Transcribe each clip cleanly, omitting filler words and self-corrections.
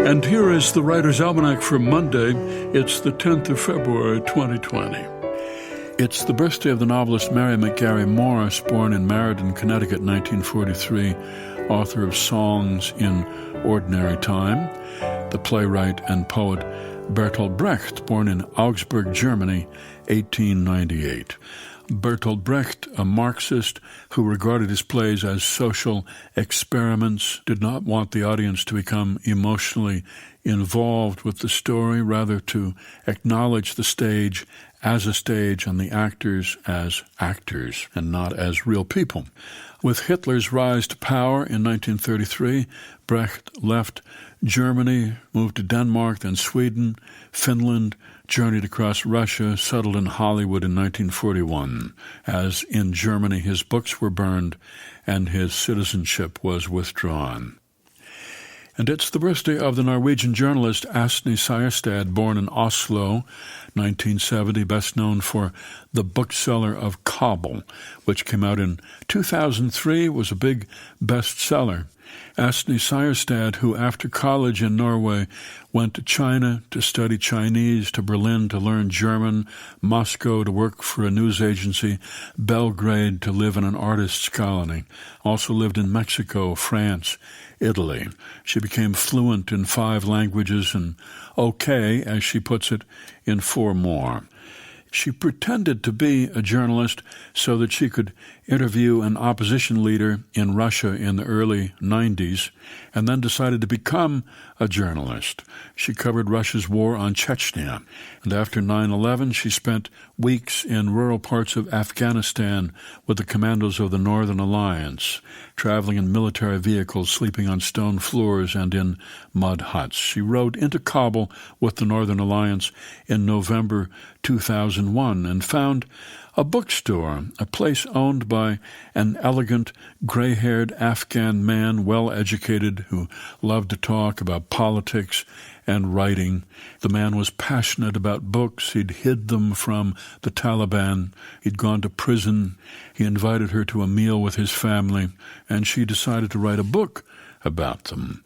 And here is the Writer's Almanac for Monday. It's the 10th of February, 2020. It's the birthday of the novelist Mary McGarry Morris, born in Meriden, Connecticut, 1943, author of Songs in Ordinary Time. The playwright and poet Bertolt Brecht, born in Augsburg, Germany, 1898. Bertolt Brecht, a Marxist who regarded his plays as social experiments, did not want the audience to become emotionally involved with the story, rather to acknowledge the stage as a stage and the actors as actors and not as real people. With Hitler's rise to power in 1933, Brecht left Germany, moved to Denmark, then Sweden, Finland, journeyed across Russia, settled in Hollywood in 1941. As in Germany, his books were burned and his citizenship was withdrawn. And it's the birthday of the Norwegian journalist Åsne Seierstad, born in Oslo, 1970, best known for The Bookseller of Kabul, which came out in 2003, was a big bestseller. Åsne Seierstad, who after college in Norway went to China to study Chinese, to Berlin to learn German, Moscow to work for a news agency, Belgrade to live in an artist's colony, also lived in Mexico, France, Italy. She became fluent in 5 languages and okay, as she puts it, in 4 more. She pretended to be a journalist so that she could interview an opposition leader in Russia in the early 90s, and then decided to become a journalist. She covered Russia's war on Chechnya, and after 9/11, she spent weeks in rural parts of Afghanistan with the commandos of the Northern Alliance, traveling in military vehicles, sleeping on stone floors and in mud huts. She rode into Kabul with the Northern Alliance in November 2001 and found a bookstore, a place owned by an elegant, gray-haired Afghan man, well-educated, who loved to talk about politics and writing. The man was passionate about books. He'd hid them from the Taliban. He'd gone to prison. He invited her to a meal with his family, and she decided to write a book about them.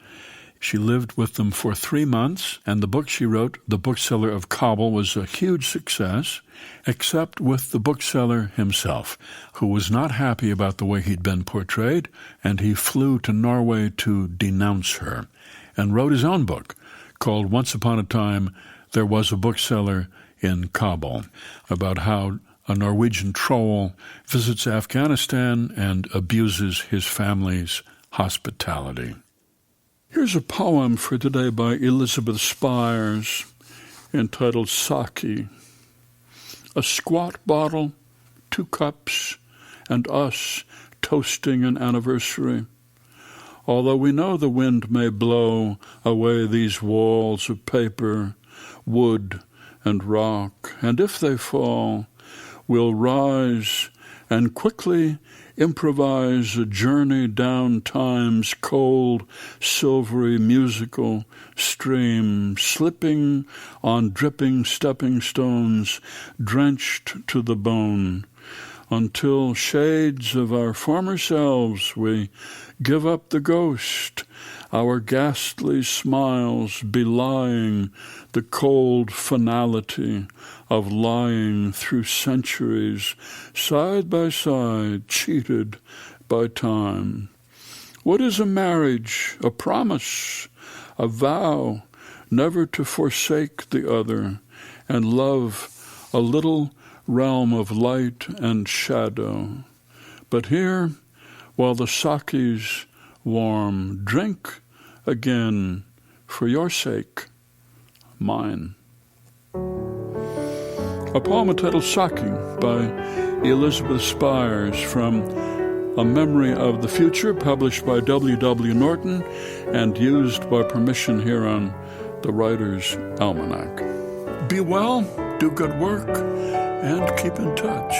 She lived with them for 3 months, and the book she wrote, The Bookseller of Kabul, was a huge success, except with the bookseller himself, who was not happy about the way he'd been portrayed, and he flew to Norway to denounce her, and wrote his own book called Once Upon a Time, There Was a Bookseller in Kabul, about how a Norwegian troll visits Afghanistan and abuses his family's hospitality. Here's a poem for today by Elizabeth Spires entitled Sake. A squat bottle, 2 cups, and us toasting an anniversary. Although we know the wind may blow away these walls of paper, wood, and rock, and if they fall, we'll rise and quickly improvise a journey down time's cold, silvery, musical stream, slipping on dripping stepping stones, drenched to the bone, until shades of our former selves we give up the ghost, our ghastly smiles belying the cold finality of lying through centuries, side by side, cheated by time. What is a marriage? A promise, a vow never to forsake the other, and love a little realm of light and shadow. But here, while the sake's warm, drink again, for your sake, mine. A poem entitled Sake by Elizabeth Spires, from A Memory of the Future, published by W.W. Norton and used by permission here on the Writer's Almanac. Be well, do good work, and keep in touch.